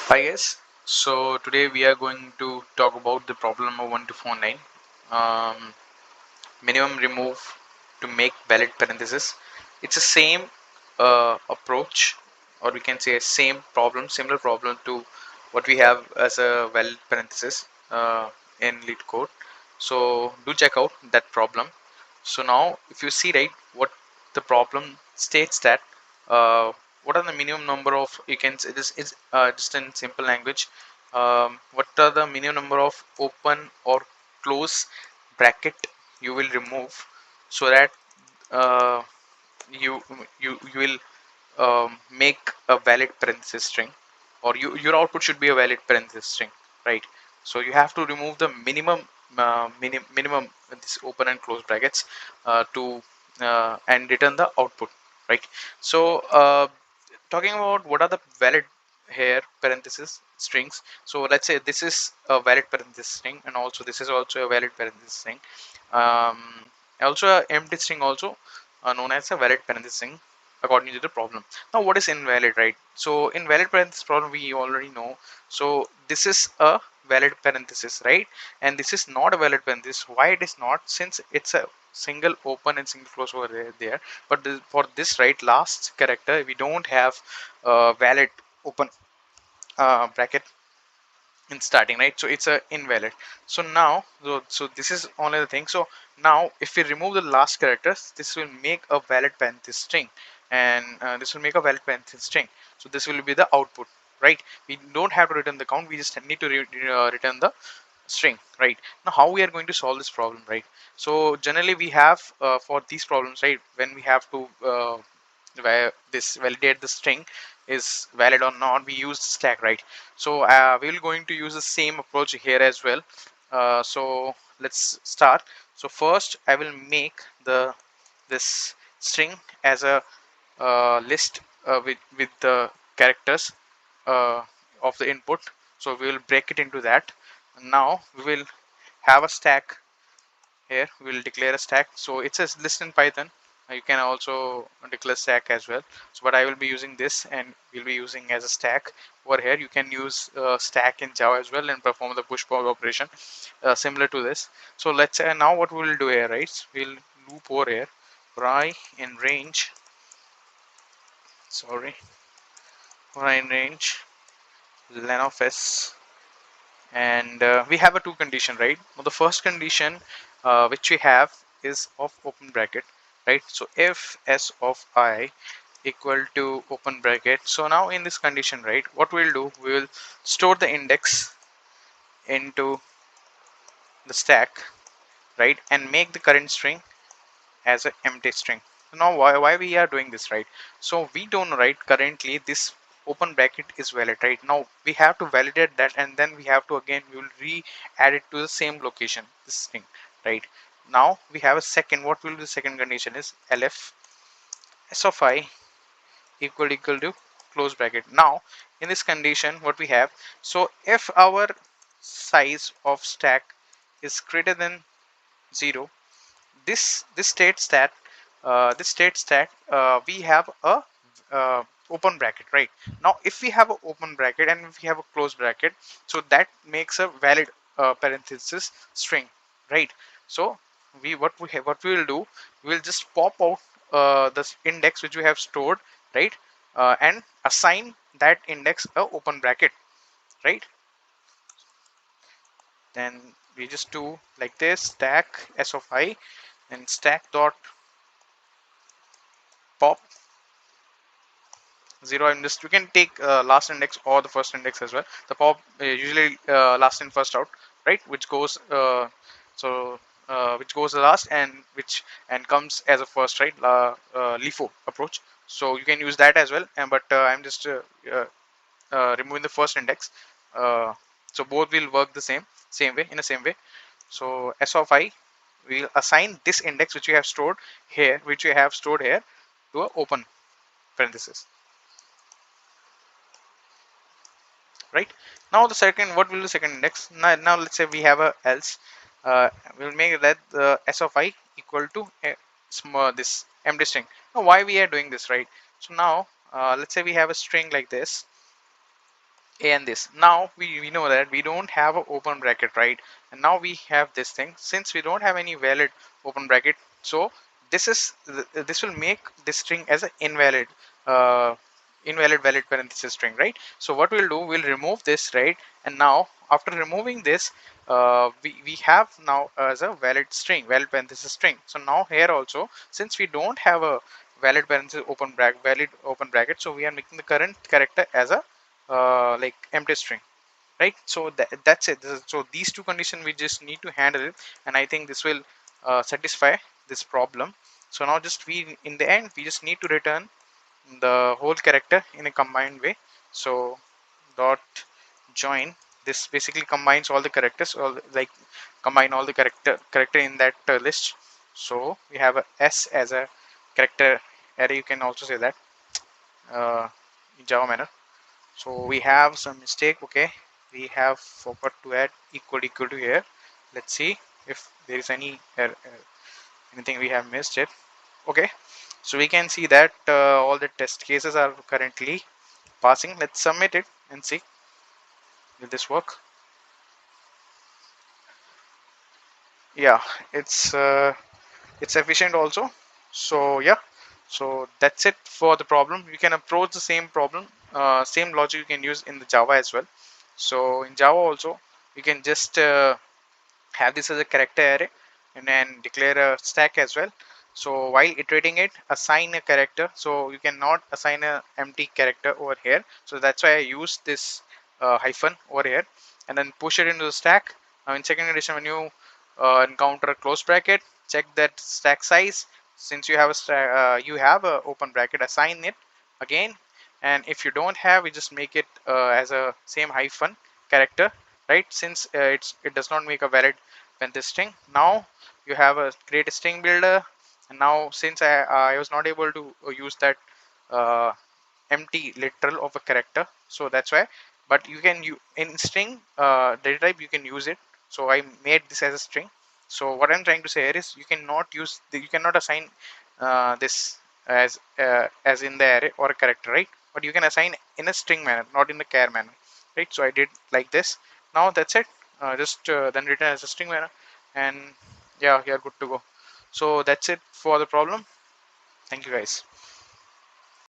Hi guys, so today we are going to talk about the problem number 1249. Um, Minimum remove to make valid parenthesis. It's the same approach, or we can say a similar problem to what we have as a valid parenthesis in Leetcode. So do check out that problem. So now if you see, right, what the problem states that uh, what are the minimum number of, you can say this is just in simple language, what are the minimum number of open or close bracket you will remove so that uh, you you will make a valid parenthesis string, or your output should be a valid parenthesis string, right? So you have to remove the minimum this open and close brackets to and return the output, right? So talking about what are the valid here parenthesis strings. So let's say this is a valid parenthesis string, and also this is also a valid parenthesis string. um, Also a empty string also known as a valid parenthesis string according to the problem. Now what is invalid, right? So invalid parenthesis problem we already know. So this is a valid parenthesis, right? And this is not a valid parenthesis. Why it is not? Since it's a single open and single close over there. But for this, right, last character we don't have valid open bracket in starting, right? So it's a invalid. So now so this is only the thing. So now if we remove the last characters, this will make a valid parenthesis string, and this will make a valid parenthesis string. So this will be the output, right? We don't have to return the count, we just need to return the string, right? Now how we are going to solve this problem, right? So generally we have for these problems, right, when we have to where this validate the string is valid or not, we use stack, right? So we're going to use the same approach here as well. So let's start. So first I will make this string as a list with the characters of the input. So we will break it into that. Now we will have a stack. Here we will declare a stack. So it says list in Python. You can also declare stack as well. So but I will be using this, and we'll be using as a stack over here. You can use stack in Java as well and perform the push pop operation similar to this. So let's say now what we will do here, right? We'll loop over here, try in range, sorry, try in range len of s, and we have a two condition, right? Well, the first condition which we have is of open bracket, right? So if s of I equal to open bracket, so now in this condition, right, what we'll do, we will store the index into the stack, right, and make the current string as an empty string. Now why we are doing this, right? So we don't know, right, currently this open bracket is valid, right? Now we have to validate that, and then we have to again we will re-add it to the same location, this thing, right? Now we have a second, what will be the second condition is lf s of I equal to close bracket. Now in this condition what we have, so if our size of stack is greater than 0, this states that we have a open bracket, right? Now if we have an open bracket and if we have a closed bracket, so that makes a valid parenthesis string, right? So what we will do, we will just pop out this index which we have stored, right? And assign that index a open bracket, right? Then we just do like this, stack s of I and stack dot pop 0. And just you can take last index or the first index as well. The pop usually last in first out, right, which goes so which goes the last and which and comes as a first, right? LIFO approach, so you can use that as well. And but I'm just removing the first index, uh, so both will work the same way, in the same way. So s of I will assign this index which we have stored here, to a open parenthesis, right? Now the second, what will the second index? Now let's say we have a else. We'll make that s of I equal to this empty string. Now why we are doing this, right? So now let's say we have a string like this, and this. Now we know that we don't have an open bracket, right? And now we have this thing. Since we don't have any valid open bracket, so this will make this string as an uh, invalid valid parenthesis string, right? So what we'll do, we'll remove this, right? And now after removing this, we have now as a valid parenthesis string. So now here also, since we don't have a valid open bracket, so we are making the current character as a like empty string, right? So that's it. So these two conditions we just need to handle it, and I think this will satisfy this problem. So now just we in the end we just need to return the whole character in a combined way. So dot join, this basically combines all the characters, or like combine all the character in that list. So we have a s as a character array, you can also say that in Java manner. So we have some mistake. Okay, we have forgot to add equal to here. Let's see if there is anything we have missed it. Okay, so we can see that all the test cases are currently passing. Let's submit it and see will this work. Yeah, it's efficient also. So yeah, so that's it for the problem. You can approach the same problem, same logic you can use in the Java as well. So in Java also you can just have this as a character array and then declare a stack as well. So while iterating it, assign a character. So you cannot assign a empty character over here, so that's why I use this hyphen over here, and then push it into the stack. Now in second condition, when you encounter a close bracket, check that stack size. Since you have you have a open bracket, assign it again. And if you don't have, you just make it as a same hyphen character, right? Since it does not make a valid when this string. Now you have a create a string builder, and now since I was not able to use that uh, empty literal of a character, so that's why. But you can in string data type you can use it. So I made this as a string. So what I'm trying to say here is you cannot you cannot assign this as in the array or a character, right? But you can assign in a string manner, not in the char manner, right? So I did like this. Now that's it. Just then return as a string manner, and yeah, you're good to go. So that's it for the problem. Thank you guys.